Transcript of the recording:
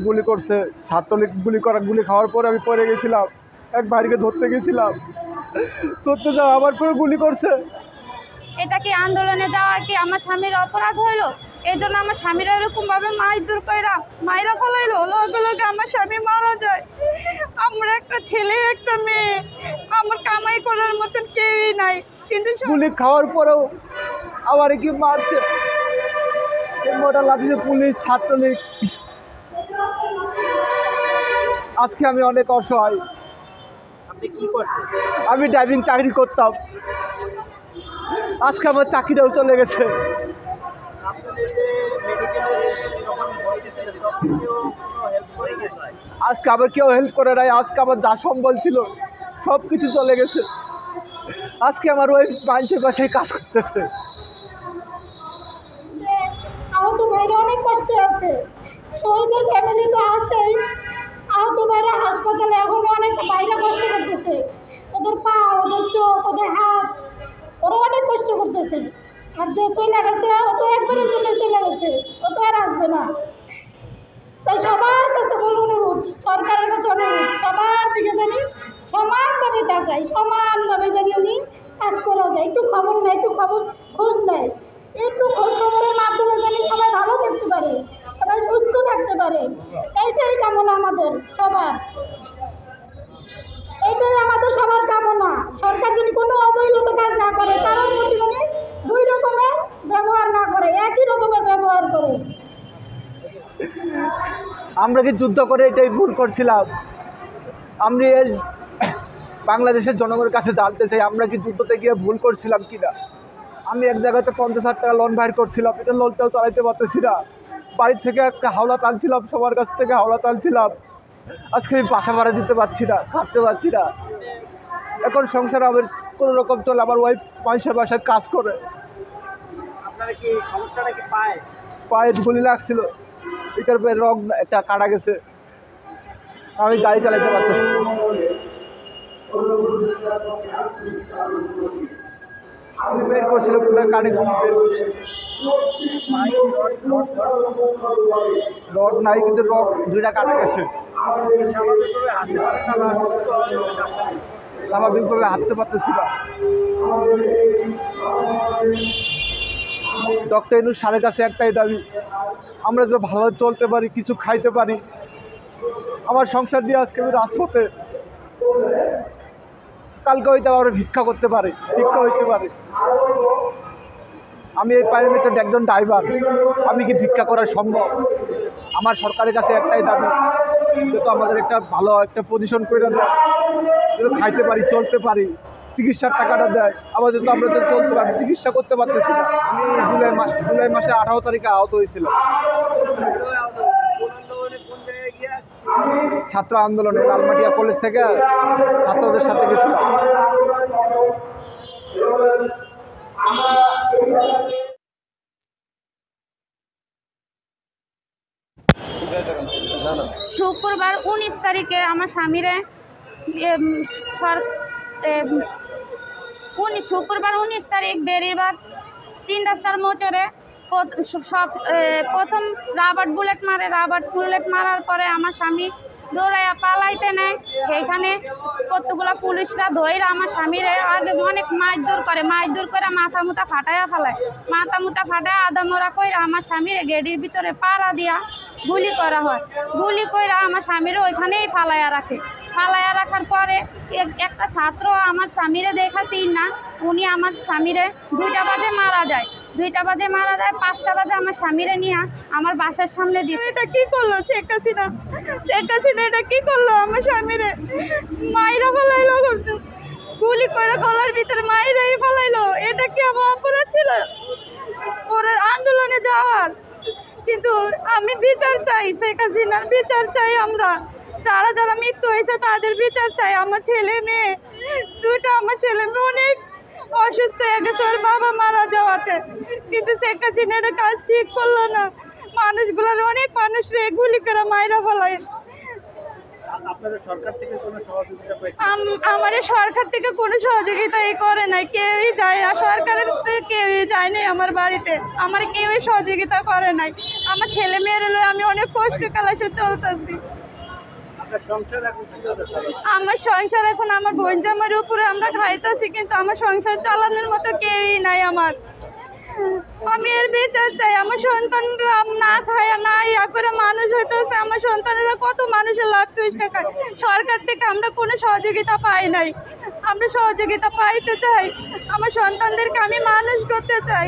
গুলি করছে, ছাত্রলীগ গুলি খাওয়ার পরে আমি পড়ে গেছিলাম, এক ভাইকে ধরতে গেছিলাম, ধরতে যাওয়া আমার পরে গুলি করছে। এটা কি আন্দোলনে যাওয়া কি আমার স্বামীর অপরাধ হইলো? এই জন্য আমার স্বামীরা এরকমভাবে মারধর কইরা মাইরা ফলাইলো, লগে লগে আমার স্বামী মারা যায়। আমরা একটা ছেলে একটা মেয়ে, আমার কামাই করার মতন কেউই নাই, কিন্তু গুলি খাওয়ার পরেও আবার কি মারছে, মোটা লাঠিতে পুলিশ, ছাত্রলীগ। আজকে আমি অনেক অসহায়। আপনি কি করতেন? আমি ড্রাইভিং চাকরি করতাম, আজকে আমার চাকরিটাও চলে গেছে। আজকে আবার কেউ হেল্প করে নাই, আজকে আমার যা সম্বল ছিল সব কিছু চলে গেছে। আজকে আমার ওই মানুষের বাসায় কাজ করতেছে। আহত ভাইরা অনেক কষ্টে আছে, শহীদের ফ্যামিলি তো আছেই, আহত ভাইরা হাসপাতালে এখনো অনেক ভাইরা কষ্ট করতেছে, ওদের পা, ওদের চোখ, ওদের হাত, ওরা অনেক কষ্ট করতেছে। আর যে চলে গেছে ও তো একবারের জন্য চলে গেছে, ও তো আর আসবে না। তাই সবার কাছে বলুন, অনুরোধ, সরকারের কাছে অনুরোধ, সবার দিকে জানি সমানভাবে তাকাই, সমানভাবে জানি উনি কাজ করা যায়। একটু খবর নেয়, একটু খবর খোঁজ নেয়, একটু খোঁজ খবরের মাধ্যমে জানি সবাই ভালো থাকতে পারে, সবাই সুস্থ থাকতে পারে। এইটাই কামনা আমাদের সবার, এইটাই আমাদের সবার কামনা। সরকার যদি কোনো অবৈধ কাজ না করে, কারোর প্রতি জানি দুই রকমের ব্যবহার না করে, একই রকমের ব্যবহার করে। আমরা কি যুদ্ধ করে এটাই ভুল করছিলাম? আমি বাংলাদেশের জনগণের কাছে জানতে চাই, আমরা কি যুদ্ধতে গিয়ে ভুল করছিলাম কিনা? আমি এক জায়গাতে 50,000 টাকা লোন বাইর করছিলাম, এটা লোনটাও চালাইতে পারতেছি না। বাড়ির থেকে একটা হাওলা টানছিলাম, সবার কাছ থেকে হাওলা টানছিলাম। আজকে আমি বাসা ভাড়া দিতে পারছি না, খাটতে পারছি না। এখন সংসারে আমার কোনো রকম চলে, আমার ওয়াইফ মানুষের বাসায় কাজ করে। আপনারা কি সমস্যাটা কি পায়ে গুলি লাগছিল, এটার পরে রগ একটা কাটা গেছে, আমি গাড়ি চালাইতে পারতেছি। আমি বের করছিল, পুরো কানে বের করছিল, রড নাই, কিন্তু রগ দুইটা কাটা গেছে। স্বাভাবিকভাবে হাঁটতে পারতেছি না। ডক্টর ইউনূস স্যারের কাছে একটাই দাবি, আমরা যদি ভালোভাবে চলতে পারি, কিছু খাইতে পারি। আমার সংসার দিয়ে আজকে আমি রাজপথে, কালকে হইতে আবার ভিক্ষা করতে পারে, ভিক্ষা হইতে পারে। আমি এই প্রাইভেটের একজন ড্রাইভার, আমি কি ভিক্ষা করা সম্ভব? আমার সরকারের কাছে একটাই দাবি, যেহেতু আমাদের একটা ভালো একটা পজিশন করে দেয়, যেহেতু খাইতে পারি, চলতে পারি, চিকিৎসার টাকাটা দেয়। আমাদের তো আমরা তো চলতে পারি, চিকিৎসা করতে পারতেছি না। আমি জুলাই মাসে 18 তারিখে আহত হয়েছিলাম ছাত্র আন্দোলনে। লালমাটিয়া কলেজ থেকে ছাত্রদের সাথে গেছিলাম। শুক্রবার 19 তারিখে আমার স্বামীরে শুক্রবার 19 তারিখ বেরিবাদ 3 রাস্তার মোচরে প্রথম রাবার বুলেট মারার পরে আমার স্বামী দৌড়াইয়া পালাইতে নেয়। সেইখানে কতগুলা পুলিশরা ধইরা আমার স্বামীরে আগে অনেক মারধর করে মাথা মুথা ফাটাইয়া ফেলায়। মাথা মুথা ফাটায় আদামরা কইরা আমার স্বামীর গেডির ভিতরে পাড়া দিয়া গুলি করা হয়। গুলি কইরা আমার স্বামীরে ওইখানেই ফালাইয়া রাখে। ফালাইয়া রাখার পরে একটা ছাত্র আমার স্বামীরে দেখাছি না, উনি আমার স্বামীরে 2টা বাজে মারা যায়। 2টা বাজে মারা যায়, 5টা বাজে আমার স্বামীরে নিয়ে আমার বাসার সামনে দিয়ে। এটা কি করলো শেখ হাসিনা? এটা কি করলো? আমার স্বামীরে মাইরা ফেলাইলো, গুলি করে গলার ভিতরে মাইরাই ফেলাইলো। এটা কি আমার অপরাধ ছিল ওরা আন্দোলনে যাওয়ার? কিন্তু আমি বিচার চাই, শেখ হাসিনার বিচার চাই। আমরা যারা যারা মৃত্যু হয়েছে তাদের বিচার চাই। আমার ছেলে মেয়ে 2টা, আমার ছেলে মেয়ে অনেক অসুস্থ হয়ে গেছে ওর বাবা মারা যাওয়াতে। কিন্তু শেখ হাসিনা এটা কাজ ঠিক করলো না। মানুষগুলোর অনেক মানুষরে গুলি করে মাইরা ফেলায়। আপনাদের সরকার থেকে কোনো সহযোগিতা পেয়েছে? আমাদের সরকার থেকে কোনো সহযোগিতাই করে নাই, কেউই যায় না, সরকারের থেকে কেউই যায় নাই আমার বাড়িতে, আমার কেউই সহযোগিতা করে নাই। আমার ছেলে মেয়ের লয়ে আমি অনেক কষ্ট কালাসে চলতেছি। আপনার সংসার এখন কি চলতেছে? আমার সংসার এখন আমার বোন জামার উপরে আমরা খাইতেছি, কিন্তু আমার সংসার চালানোর মতো কেউই নাই আমার। আমি এর বিচার চাই, আমার সন্তানরা না খায় না ইয়া করে মানুষ হইতেছে, আমার সন্তানেরা কত মানুষের লাখ তুষ্ট খায়, সরকার থেকে আমরা কোনো সহযোগিতা পাই নাই। আমরা সহযোগিতা পাইতে চাই, আমার সন্তানদেরকে আমি মানুষ করতে চাই।